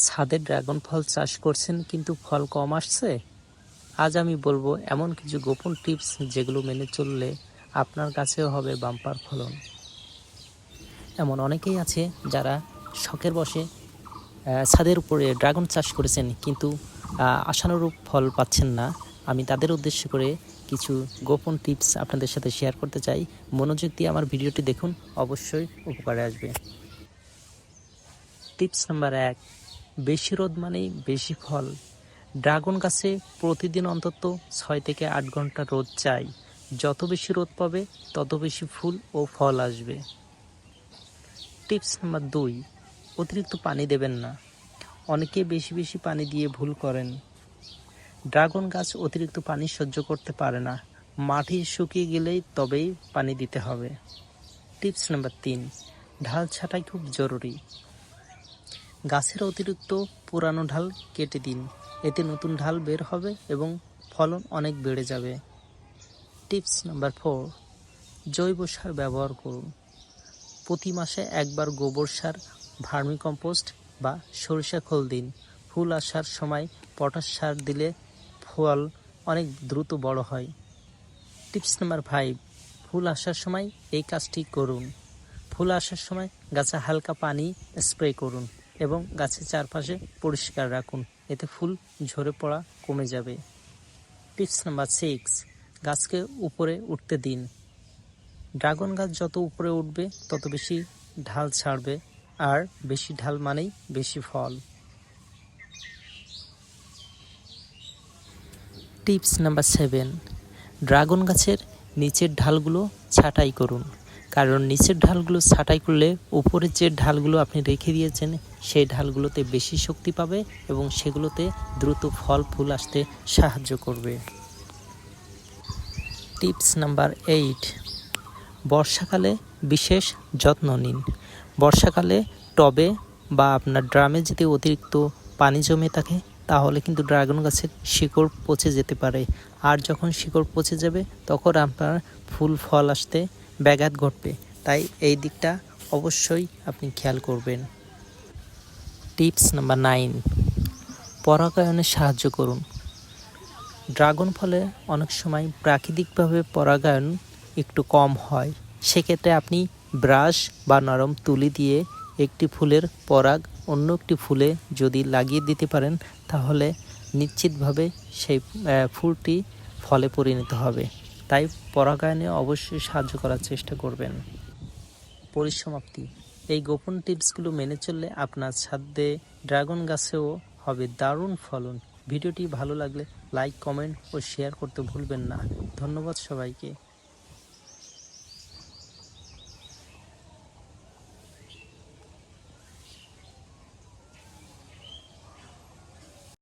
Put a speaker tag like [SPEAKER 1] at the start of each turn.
[SPEAKER 1] ছাদে ড্রাগন ফল চাষ করছেন কিন্তু ফল কম আসছে? আজ আমি বলবো এমন কিছু গোপন টিপস যেগুলো মেনে চললে আপনার কাছেও হবে বাম্পার ফলন। এমন অনেকেই আছে যারা শখের বশে ছাদের উপরে ড্রাগন চাষ করেছেন কিন্তু আশানুরূপ ফল পাচ্ছেন না। আমি তাদের উদ্দেশ্য করে কিছু গোপন টিপস আপনাদের সাথে শেয়ার করতে চাই। মনোযোগ দিয়ে আমার ভিডিওটি দেখুন, অবশ্যই উপকারে আসবে। টিপস নাম্বার 1, বেশি রোদ মানেই বেশি ফল। ড্রাগন গাছে প্রতিদিন অন্তত 6 থেকে 8 ঘন্টা রোদ চাই। যত বেশি রোদ পাবে তত বেশি ফুল ও ফল আসবে। টিপস নাম্বার 2, অতিরিক্ত পানি দেবেন না। অনেকে বেশি বেশি পানি দিয়ে ভুল করেন। ড্রাগন গাছ অতিরিক্ত পানি সহ্য করতে পারে না। মাটি শুকিয়ে গেলেই তবেই পানি দিতে হবে। টিপস নাম্বার 3, ঢাল ছাঁটাই খুব জরুরি। গাছের অতিরিক্ত পুরানো ঢাল কেটে দিন, এতে নতুন ঢাল বের হবে এবং ফলন অনেক বেড়ে যাবে। টিপস নাম্বার 4, জৈব সার ব্যবহার করুন। প্রতি মাসে একবার গোবর সার, ভার্মিকম্পোস্ট বা সরিষা খোল দিন। ফুল আসার সময় পটাশ সার দিলে ফল অনেক দ্রুত বড় হয়। টিপস নাম্বার 5, ফুল আসার সময় এই কাজটি করুন। ফুল আসার সময় গাছে হালকা পানি স্প্রে করুন এবং গাছের চারপাশে পরিষ্কার রাখুন, এতে ফুল ঝরে পড়া কমে যাবে। টিপস নাম্বার 6, গাছকে উপরে উঠতে দিন। ড্রাগন গাছ যত উপরে উঠবে তত বেশি ঢাল ছাড়বে, আর বেশি ঢাল মানেই বেশি ফল। টিপস নাম্বার 7, ড্রাগন গাছের নিচের ঢালগুলো ছাঁটাই করুন। কারণ নিচের ঢালগুলো ছাঁটাই করলে উপরের যে ঢালগুলো আপনি রেখে দিয়েছেন সেই ঢালগুলোতে বেশি শক্তি পাবে এবং সেগুলোতে দ্রুত ফল ফুল আসতে সাহায্য করবে। টিপস নাম্বার 8, বর্ষাকালে বিশেষ যত্ন নিন। বর্ষাকালে টবে বা আপনার ড্রামে যদি অতিরিক্ত পানি জমে থাকে তাহলে কিন্তু ড্রাগন গাছের শিকড় পচে যেতে পারে, আর যখন শিকড় পচে যাবে তখন আপনার ফুল ফল আসতে ব্যাঘাত ঘটবে। তাই এই দিকটা অবশ্যই আপনি খেয়াল করবেন। টিপস নাম্বার 9, পরাগায়নে সাহায্য করুন। ড্রাগন ফলে অনেক সময় প্রাকৃতিকভাবে পরাগায়ন একটু কম হয়। সেক্ষেত্রে আপনি ব্রাশ বা নরম তুলি দিয়ে একটি ফুলের পরাগ অন্য একটি ফুলে যদি লাগিয়ে দিতে পারেন তাহলে নিশ্চিতভাবে সেই ফুলটি ফলে পরিণত হবে। তাই পরাগায়নে অবশ্যই সাহায্য করার চেষ্টা করবেন। পরিসমাপ্তি, এই গোপন টিপসগুলো মেনে চললে আপনার ছাদে ড্রাগন গাছেও হবে দারুণ ফলন। ভিডিওটি ভালো লাগলে লাইক, কমেন্ট ও শেয়ার করতে ভুলবেন না। ধন্যবাদ সবাইকে।